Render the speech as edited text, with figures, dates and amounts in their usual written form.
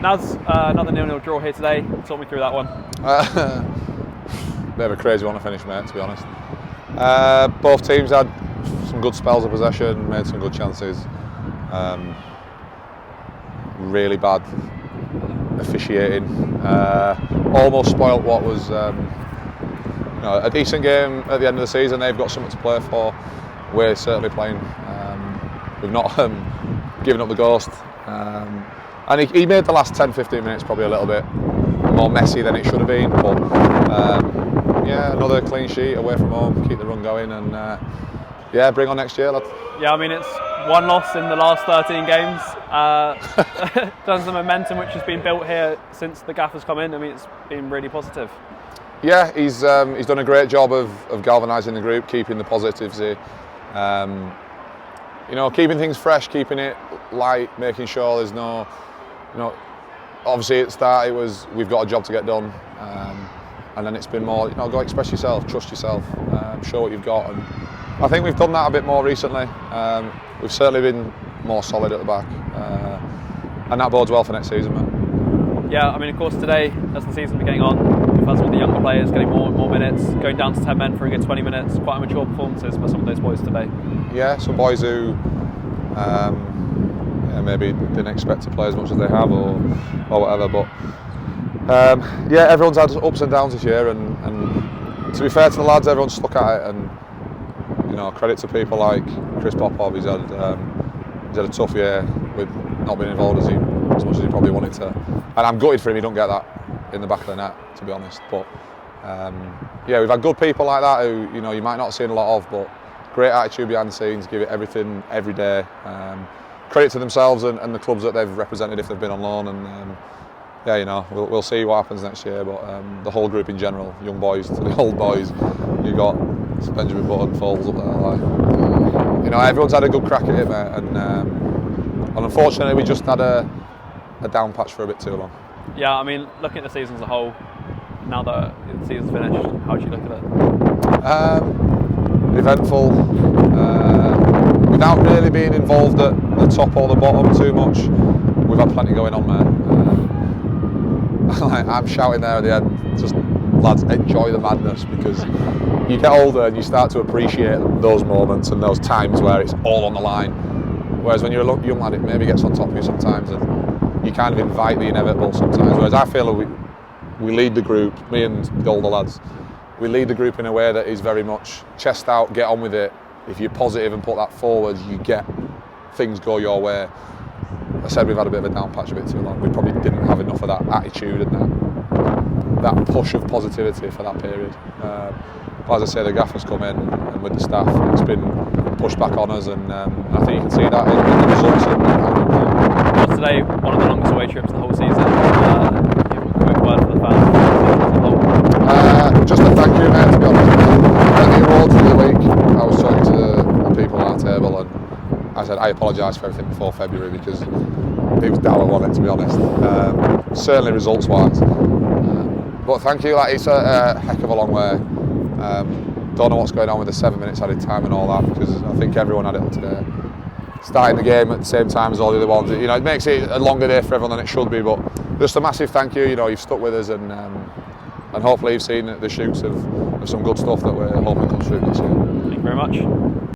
Now's another 0-0 draw here today. Talk me through that one. Bit of a crazy one to finish, mate, to be honest. Both teams had some good spells of possession, made some good chances. Really bad officiating. Almost spoilt what was a decent game at the end of the season. They've got something to play for. We're certainly playing. We've not given up the ghost. And he made the last 10-15 minutes probably a little bit more messy than it should have been. But yeah, another clean sheet away from home, keep the run going, and yeah, bring on next year, lad. Yeah, I mean, it's one loss in the last 13 games. Done some momentum which has been built here since the gaffer's come in. I mean, it's been really positive. Yeah, he's done a great job of galvanising the group, keeping the positives here. Keeping things fresh, keeping it light, making sure there's no, obviously at the start it was we've got a job to get done, and then it's been more, go express yourself, trust yourself, show what you've got, and I think we've done that a bit more recently. We've certainly been more solid at the back, and that bodes well for next season, man. Yeah, I mean, of course, today, as the season's been getting on, we've had some of the younger players getting more and more minutes, going down to 10 men for a good 20 minutes. Quite mature performances by some of those boys today. Yeah, some boys who maybe didn't expect to play as much as they have, or whatever. But yeah, everyone's had ups and downs this year, and to be fair to the lads, everyone's stuck at it. And credit to people like Chris Popov. He's had a tough year with not being involved as much as he probably wanted to. And I'm gutted for him. He don't get that in the back of the net, to be honest. But yeah, we've had good people like that who you might not see a lot of, but great attitude behind the scenes, give it everything every day. Credit to themselves and the clubs that they've represented if they've been on loan. And yeah, we'll see what happens next year. But the whole group in general, young boys to the old boys, you got Benjamin Button, Falls up there. Everyone's had a good crack at it, mate. And unfortunately, we just had a down patch for a bit too long. Yeah, I mean, looking at the season as a whole, now that the season's finished, how do you look at it? Eventful. Without really being involved at the top or the bottom too much, we've had plenty going on, man. I'm shouting there at the end, just lads, enjoy the madness, because you get older and you start to appreciate those moments and those times where it's all on the line. Whereas when you're a young lad, it maybe gets on top of you sometimes, and you kind of invite the inevitable sometimes. Whereas I feel we lead the group, me and the older lads, we lead the group in a way that is very much chest out, get on with it. If you're positive and put that forward, you get things go your way. I said we've had a bit of a down patch a bit too long. We probably didn't have enough of that attitude and that push of positivity for that period. But as I say, the gaffer's come in, and with the staff, it's been pushed back on us, and I think you can see that in the results. Well, today, one of the longest away trips the whole season. Give a quick word for the fans as a whole. Just a thank you, mate, to be honest. Plenty of awards for the week. I was talking to the people at our table, and I said I apologise for everything before February, because it was dour on it, to be honest. Certainly results-wise. But thank you, it's a heck of a long way. Don't know what's going on with the 7 minutes added time and all that, because I think everyone had it today. Starting the game at the same time as all the other ones, it makes it a longer day for everyone than it should be. But just a massive thank you. You've stuck with us, and hopefully you've seen the shoots of some good stuff that we're hoping comes through this year. Thank you very much.